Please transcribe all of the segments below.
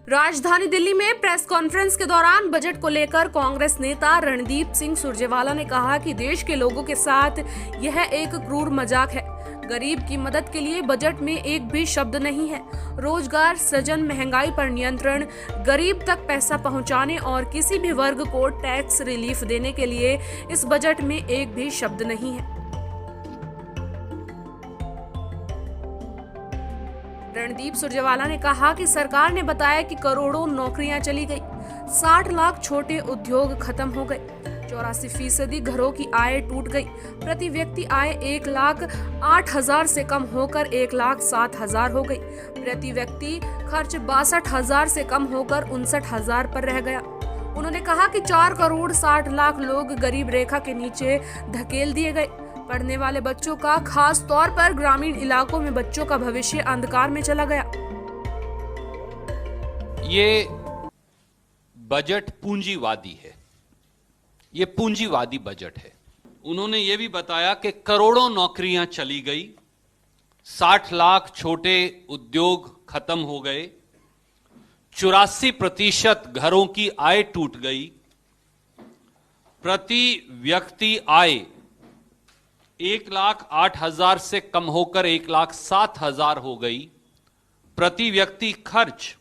राजधानी दिल्ली में press conference के दौरान बजट को लेकर कांग्रेस नेता रणदीप सिंह सुरजेवाला ने कहा कि देश के लोगों के साथ यह एक क्रूर मजाक है। गरीब की मदद के लिए बजट में एक भी शब्द नहीं है। रोजगार सृजन, महंगाई पर नियंत्रण, गरीब तक पैसा पहुंचाने और किसी भी वर्ग को टैक्स रिलीफ देने के लिए इस बजट में एक भी शब्द नहीं है। रणदीप सुरजेवाला ने कहा कि सरकार ने बताया कि करोड़ों नौकरियां चली गई, 60 लाख छोटे उद्योग खत्म हो गए, 84% घरों की आय टूट गई, प्रति व्यक्ति आय 1,08,000 से कम होकर 1,07,000 हो गई, प्रति व्यक्ति खर्च 62,000 से कम होकर 59,000 पर रह गया। उन्होंने कहा कि 4 करोड़ 60 लाख लोग गरीब रेखा के नीचे धकेल दिए गए। पढ़ने वाले बच्चों का, खास तौर पर ग्रामीण इलाकों में बच्चों का भविष्य अंधकार में चला गया। ये बजट पूंजीवादी है, ये पूंजीवादी बजट है। उन्होंने ये भी बताया कि करोड़ों नौकरियां चली गई, 60 लाख छोटे उद्योग खत्म हो गए, 84% घरों की आय टूट गई, प्रति व्यक्ति आय 1,08,000 से कम होकर 1,07,000 हो गई, प्रति व्यक्ति खर्च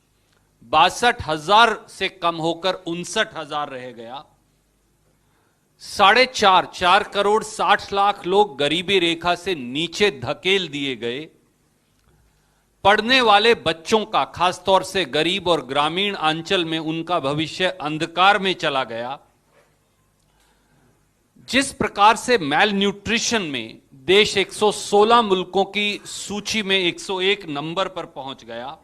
62,000 से कम होकर 59,000 रह गया, 4 करोड़ 60 लाख लोग गरीबी रेखा से नीचे धकेल दिए गए। पढ़ने वाले बच्चों का, खासतौर से गरीब और ग्रामीण अंचल में, उनका भविष्य अंधकार में चला गया। जिस प्रकार से मैल न्यूट्रिशन में देश 116 मुल्कों की सूची में 101 नंबर पर पहुंच गया।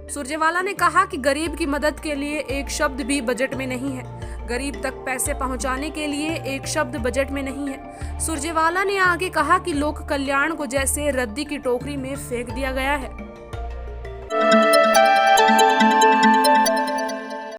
सुरजेवाला ने कहा कि गरीब की मदद के लिए एक शब्द भी बजट में नहीं है, गरीब तक पैसे पहुंचाने के लिए एक शब्द बजट में नहीं है। सुरजेवाला ने आगे कहा कि लोक कल्याण को जैसे रद्दी की टोकरी में फेंक दिया गया है।